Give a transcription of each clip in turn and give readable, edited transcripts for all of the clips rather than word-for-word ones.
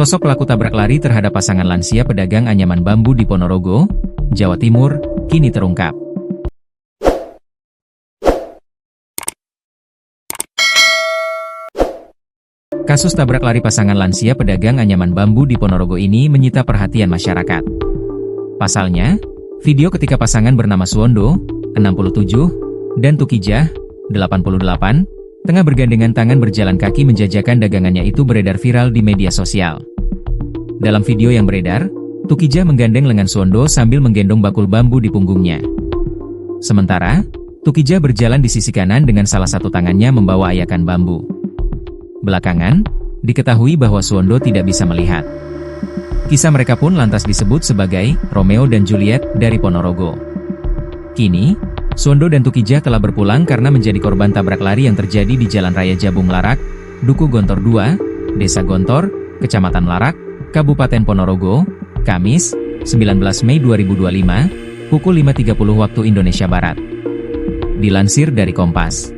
Sosok pelaku tabrak lari terhadap pasangan lansia pedagang anyaman bambu di Ponorogo, Jawa Timur, kini terungkap. Kasus tabrak lari pasangan lansia pedagang anyaman bambu di Ponorogo ini menyita perhatian masyarakat. Pasalnya, video ketika pasangan bernama Suwondo, 67, dan Tukijah, 88, tengah bergandengan tangan berjalan kaki menjajakan dagangannya itu beredar viral di media sosial. Dalam video yang beredar, Tukijah menggandeng lengan Suwondo sambil menggendong bakul bambu di punggungnya. Sementara, Tukijah berjalan di sisi kanan dengan salah satu tangannya membawa ayakan bambu. Belakangan, diketahui bahwa Suwondo tidak bisa melihat. Kisah mereka pun lantas disebut sebagai Romeo dan Juliet dari Ponorogo. Kini, Suwondo dan Tukijah telah berpulang karena menjadi korban tabrak lari yang terjadi di Jalan Raya Jabung Larak, Duku Gontor 2, Desa Gontor, Kecamatan Larak, Kabupaten Ponorogo, Kamis, 19 Mei 2025, pukul 5.30 waktu Indonesia Barat. Dilansir dari Kompas.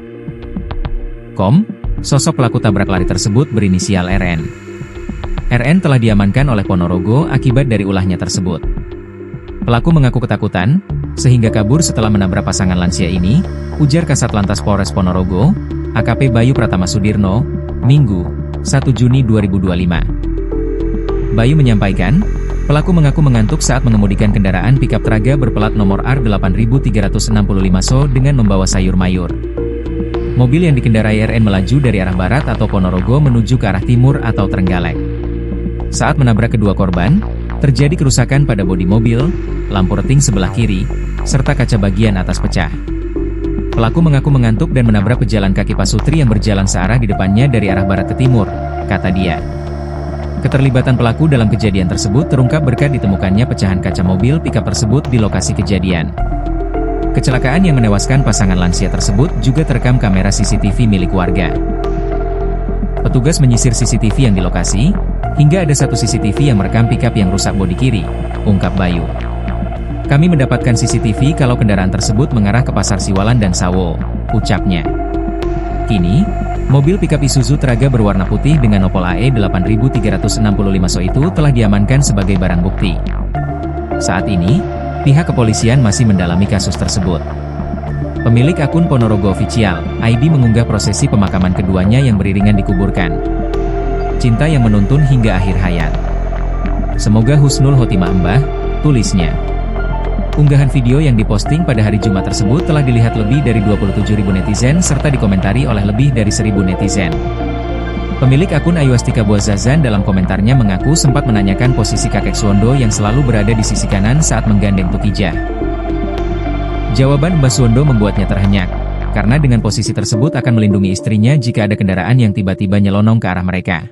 Sosok pelaku tabrak lari tersebut berinisial RN. RN telah diamankan oleh Ponorogo akibat dari ulahnya tersebut. Pelaku mengaku ketakutan, sehingga kabur setelah menabrak pasangan lansia ini, ujar Kasat Lantas Polres Ponorogo, AKP Bayu Pratama Sudirno, Minggu, 1 Juni 2025. Bayu menyampaikan, pelaku mengaku mengantuk saat mengemudikan kendaraan pikap Traga berplat nomor R8365 SO dengan membawa sayur mayur. Mobil yang dikendarai RN melaju dari arah barat atau Ponorogo menuju ke arah timur atau Trenggalek. Saat menabrak kedua korban, terjadi kerusakan pada bodi mobil, lampu reting sebelah kiri, serta kaca bagian atas pecah. Pelaku mengaku mengantuk dan menabrak pejalan kaki pasutri yang berjalan searah di depannya dari arah barat ke timur, kata dia. Keterlibatan pelaku dalam kejadian tersebut terungkap berkat ditemukannya pecahan kaca mobil pikap tersebut di lokasi kejadian. Kecelakaan yang menewaskan pasangan lansia tersebut juga terekam kamera CCTV milik warga. Petugas menyisir CCTV yang di lokasi, hingga ada satu CCTV yang merekam pikap yang rusak bodi kiri, ungkap Bayu. Kami mendapatkan CCTV kalau kendaraan tersebut mengarah ke Pasar Siwalan dan Sawo, ucapnya. Kini, mobil pikap Isuzu Traga berwarna putih dengan nopol AE 8365 SO itu telah diamankan sebagai barang bukti. Saat ini, pihak kepolisian masih mendalami kasus tersebut. Pemilik akun Ponorogo Official, ID mengunggah prosesi pemakaman keduanya yang beriringan dikuburkan. Cinta yang menuntun hingga akhir hayat. Semoga husnul khotimah Mbah, tulisnya. Unggahan video yang diposting pada hari Jumat tersebut telah dilihat lebih dari 27.000 netizen serta dikomentari oleh lebih dari 1.000 netizen. Pemilik akun Ayuastika Buazazan dalam komentarnya mengaku sempat menanyakan posisi kakek Suwondo yang selalu berada di sisi kanan saat menggandeng Tukijah. Jawaban Mbah Suwondo membuatnya terhenyak, karena dengan posisi tersebut akan melindungi istrinya jika ada kendaraan yang tiba-tiba nyelonong ke arah mereka.